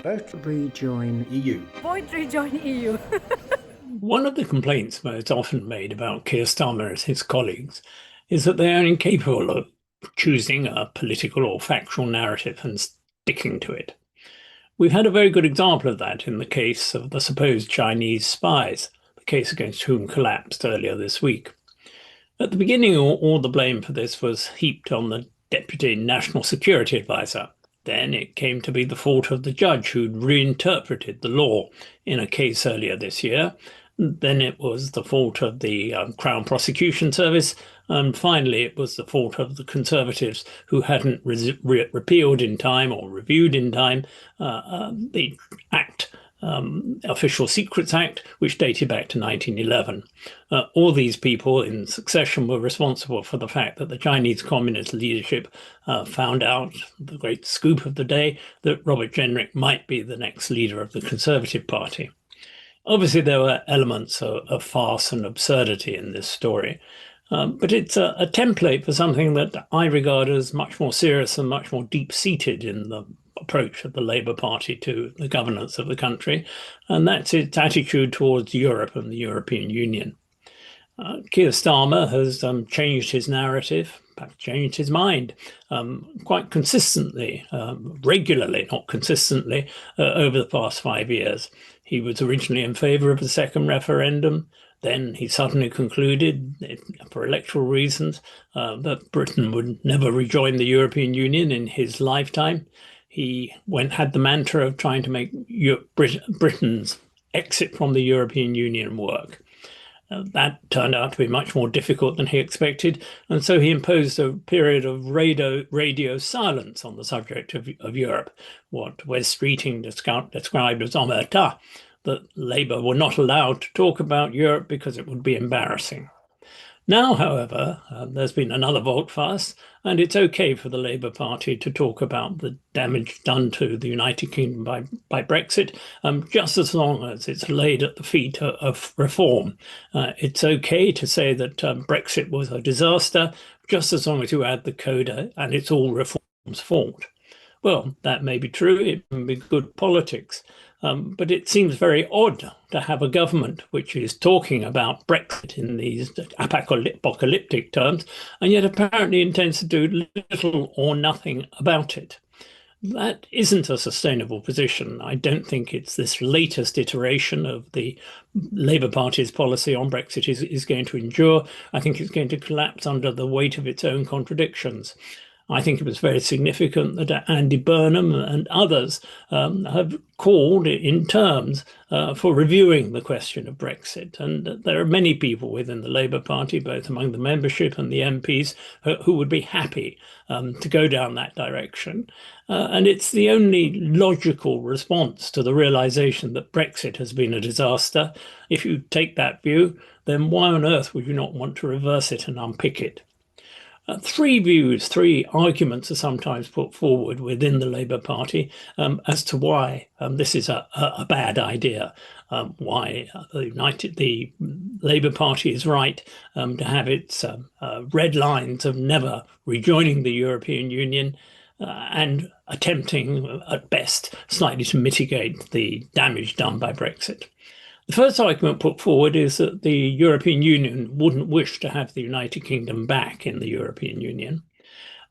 Vote Rejoin EU. Vote Rejoin EU. One of the complaints most often made about Keir Starmer and his colleagues is that they are incapable of choosing a political or factual narrative and sticking to it. We've had a very good example of that in the case of the supposed Chinese spies, the case against whom collapsed earlier this week. At the beginning, all the blame for this was heaped on the Deputy National Security Advisor. Then it came to be the fault of the judge who'd reinterpreted the law in a case earlier this year. Then it was the fault of the Crown Prosecution Service. And finally, it was the fault of the Conservatives who hadn't repealed in time or reviewed in time the Act, Official Secrets Act, which dated back to 1911. All these people in succession were responsible for the fact that the Chinese Communist leadership found out, the great scoop of the day, that Robert Jenrick might be the next leader of the Conservative Party. Obviously, there were elements of farce and absurdity in this story, but it's a template for something that I regard as much more serious and much more deep-seated in the approach of the Labour Party to the governance of the country, and that's its attitude towards Europe and the European Union. Keir Starmer has changed his narrative, perhaps changed his mind quite consistently, regularly, not consistently, over the past 5 years. He was originally in favour of a second referendum. Then he suddenly concluded, for electoral reasons, that Britain would never rejoin the European Union in his lifetime. He had the mantra of trying to make Britain's exit from the European Union work. That turned out to be much more difficult than he expected, and so he imposed a period of radio silence on the subject of Europe, what Wes Streeting described as omerta, that Labour were not allowed to talk about Europe because it would be embarrassing. Now, however, there's been another volte-face, and it's okay for the Labour Party to talk about the damage done to the United Kingdom by Brexit, just as long as it's laid at the feet of reform. It's okay to say that Brexit was a disaster, just as long as you add the coda and it's all reform's fault. Well, that may be true, it may be good politics, but it seems very odd to have a government which is talking about Brexit in these apocalyptic terms, and yet apparently intends to do little or nothing about it. That isn't a sustainable position. I don't think it's this latest iteration of the Labour Party's policy on Brexit is going to endure. I think it's going to collapse under the weight of its own contradictions. I think it was very significant that Andy Burnham and others have called in terms for reviewing the question of Brexit. And there are many people within the Labour Party, both among the membership and the MPs, who would be happy to go down that direction. And it's the only logical response to the realization that Brexit has been a disaster. If you take that view, then why on earth would you not want to reverse it and unpick it? Three arguments are sometimes put forward within the Labour Party as to why this is a bad idea, why the Labour Party is right to have its red lines of never rejoining the European Union and attempting at best slightly to mitigate the damage done by Brexit. The first argument put forward is that the European Union wouldn't wish to have the United Kingdom back in the European Union.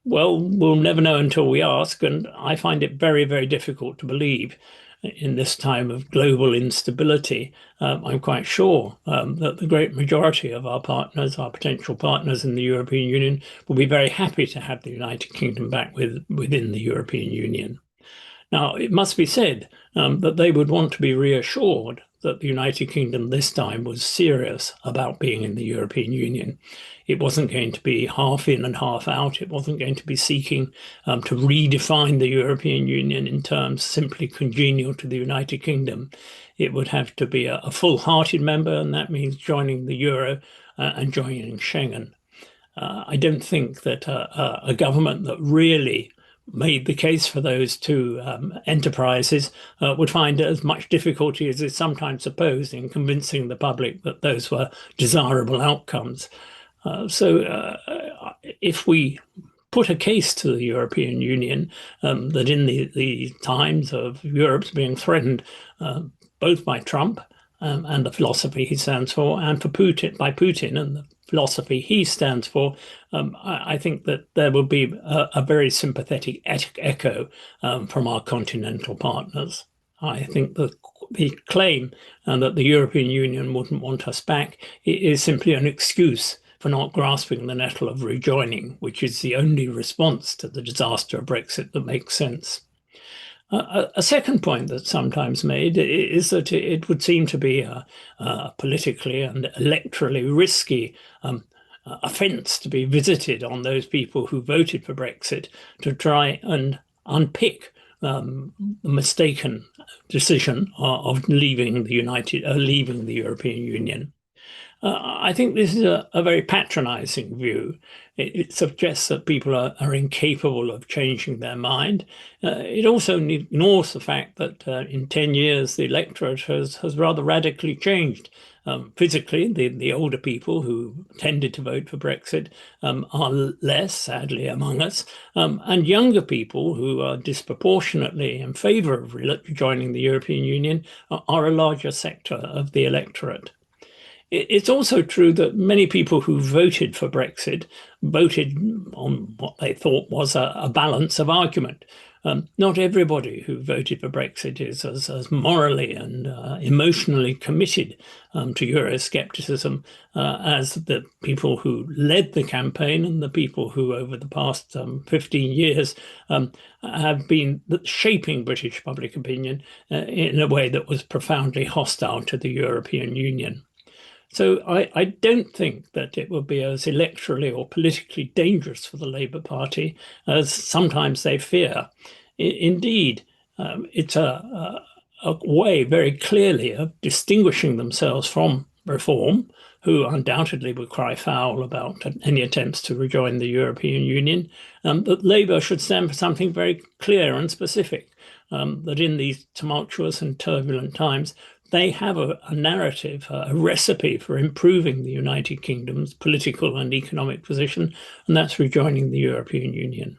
Well, we'll never know until we ask, and I find it very, very difficult to believe in this time of global instability. I'm quite sure that the great majority of our partners, our potential partners in the European Union, will be very happy to have the United Kingdom back within the European Union. Now, it must be said that they would want to be reassured that the United Kingdom this time was serious about being in the European Union. It wasn't going to be half in and half out. It wasn't going to be seeking to redefine the European Union in terms simply congenial to the United Kingdom. It would have to be a full-hearted member, and that means joining the Euro and joining Schengen. I don't think that a government that really made the case for those two enterprises would find as much difficulty as is sometimes supposed in convincing the public that those were desirable outcomes. So if we put a case to the European Union that in the times of Europe's being threatened both by Trump and the philosophy he stands for, and for Putin and the philosophy he stands for, I think that there will be a very sympathetic echo from our continental partners. I think that the claim that the European Union wouldn't want us back is simply an excuse for not grasping the nettle of rejoining, which is the only response to the disaster of Brexit that makes sense. A second point that's sometimes made is that it would seem to be a politically and electorally risky offence to be visited on those people who voted for Brexit to try and unpick the mistaken decision of leaving the European Union. I think this is a very patronizing view. It suggests that people are incapable of changing their mind. It also ignores the fact that in 10 years, the electorate has rather radically changed. Physically, the older people who tended to vote for Brexit are less, sadly, among us, and younger people who are disproportionately in favor of joining the European Union are a larger sector of the electorate. It's also true that many people who voted for Brexit voted on what they thought was a balance of argument. Not everybody who voted for Brexit is as morally and emotionally committed to Euroscepticism as the people who led the campaign and the people who, over the past 15 years, have been shaping British public opinion in a way that was profoundly hostile to the European Union. So I don't think that it will be as electorally or politically dangerous for the Labour Party as sometimes they fear. Indeed, it's a way very clearly of distinguishing themselves from Reform, who undoubtedly would cry foul about any attempts to rejoin the European Union, that Labour should stand for something very clear and specific, that in these tumultuous and turbulent times, they have a narrative, a recipe for improving the United Kingdom's political and economic position, and that's rejoining the European Union.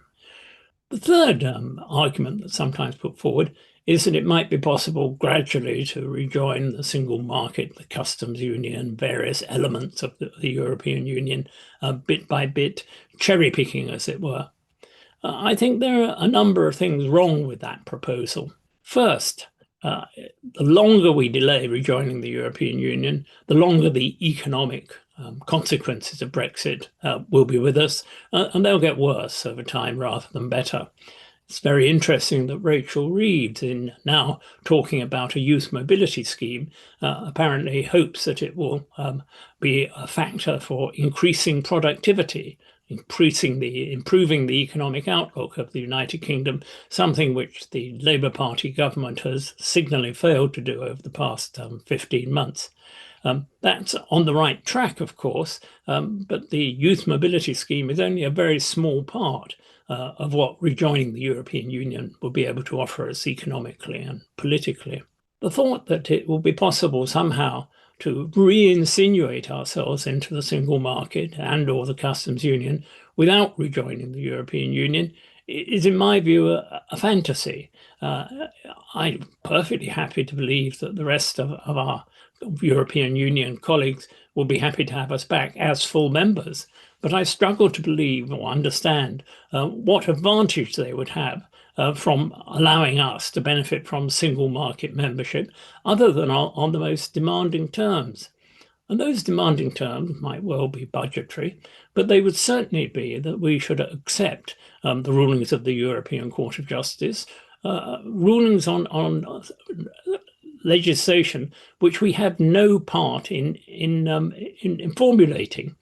The third argument that's sometimes put forward is that it might be possible gradually to rejoin the single market, the customs union, various elements of the European Union, bit by bit, cherry picking, as it were. I think there are a number of things wrong with that proposal. First, the longer we delay rejoining the European Union, the longer the economic consequences of Brexit will be with us, and they'll get worse over time rather than better. It's very interesting that Rachel Reeves, in now talking about a youth mobility scheme, apparently hopes that it will be a factor for increasing productivity, improving the economic outlook of the United Kingdom, something which the Labour Party government has signally failed to do over the past 15 months. That's on the right track, of course, but the youth mobility scheme is only a very small part of what rejoining the European Union will be able to offer us economically and politically. The thought that it will be possible somehow to re-insinuate ourselves into the single market and or the customs union without rejoining the European Union is, in my view, a fantasy. I'm perfectly happy to believe that the rest of our European Union colleagues will be happy to have us back as full members, but I struggle to believe or understand what advantage they would have from allowing us to benefit from single market membership other than on the most demanding terms. And those demanding terms might well be budgetary, but they would certainly be that we should accept the rulings of the European Court of Justice, rulings on legislation which we have no part in formulating.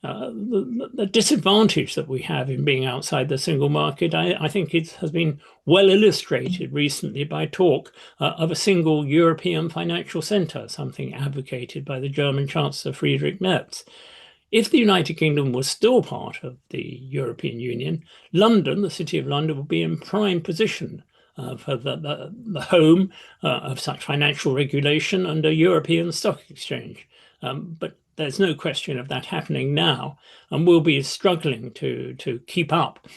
The disadvantage that we have in being outside the single market, I think it has been well illustrated recently by talk of a single European financial centre, something advocated by the German Chancellor Friedrich Merz. If the United Kingdom was still part of the European Union, London, the City of London, would be in prime position for the home of such financial regulation and a European stock exchange. But there's no question of that happening now, and we'll be struggling to keep up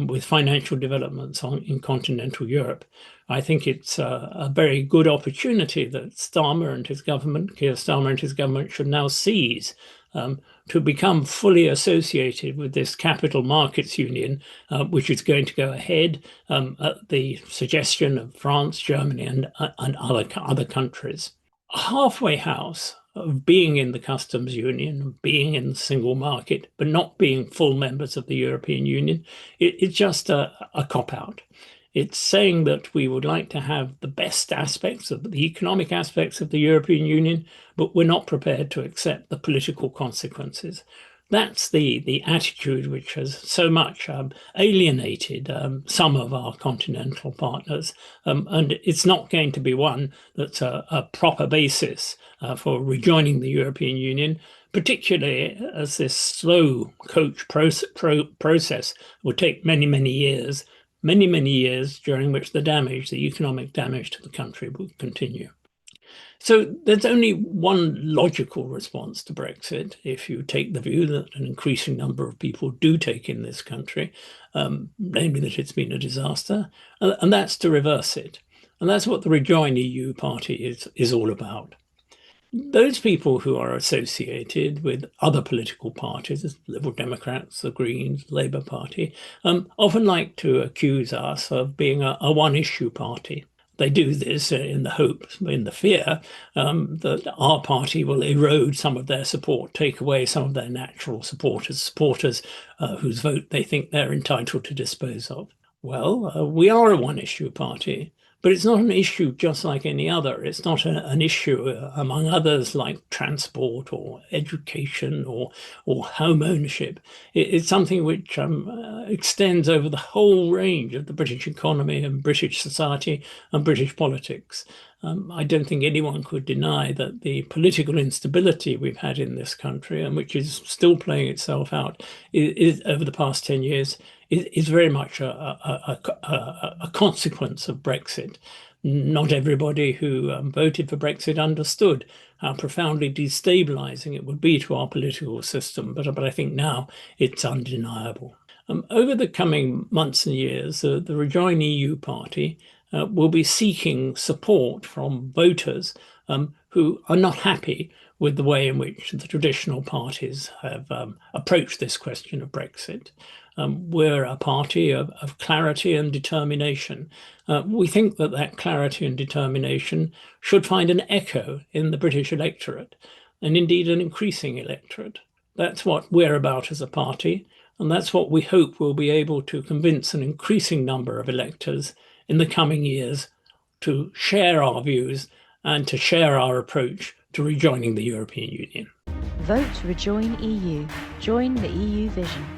with financial developments in continental Europe. I think it's a very good opportunity that Keir Starmer and his government should now seize to become fully associated with this capital markets union, which is going to go ahead at the suggestion of France, Germany, and other countries. A halfway house of being in the customs union, being in the single market, but not being full members of the European Union, it's just a cop-out. It's saying that we would like to have the best aspects of the economic aspects of the European Union, but we're not prepared to accept the political consequences. That's the attitude which has so much alienated some of our continental partners, and it's not going to be one that's a proper basis for rejoining the European Union, particularly as this slow coach process will take many, many years, during which the economic damage to the country will continue. So there's only one logical response to Brexit, if you take the view that an increasing number of people do take in this country, namely that it's been a disaster, and that's to reverse it. And that's what the Rejoin EU party is all about. Those people who are associated with other political parties, Liberal Democrats, the Greens, Labour Party, often like to accuse us of being a one-issue party. They do this in the fear that our party will erode some of their support, take away some of their natural supporters whose vote they think they're entitled to dispose of. Well, we are a one-issue party, but it's not an issue just like any other. It's not an issue among others like transport or education or home ownership. It's something which extends over the whole range of the British economy and British society and British politics. I don't think anyone could deny that the political instability we've had in this country, and which is still playing itself out is over the past 10 years, is very much a consequence of Brexit. Not everybody who voted for Brexit understood how profoundly destabilizing it would be to our political system, but I think now it's undeniable. Over the coming months and years, the Rejoin EU party will be seeking support from voters who are not happy with the way in which the traditional parties have approached this question of Brexit. We're a party of clarity and determination. We think that clarity and determination should find an echo in the British electorate, and indeed an increasing electorate. That's what we're about as a party, and that's what we hope we'll be able to convince an increasing number of electors in the coming years to share our views and to share our approach to rejoining the European Union. Vote Rejoin EU. Join the EU vision.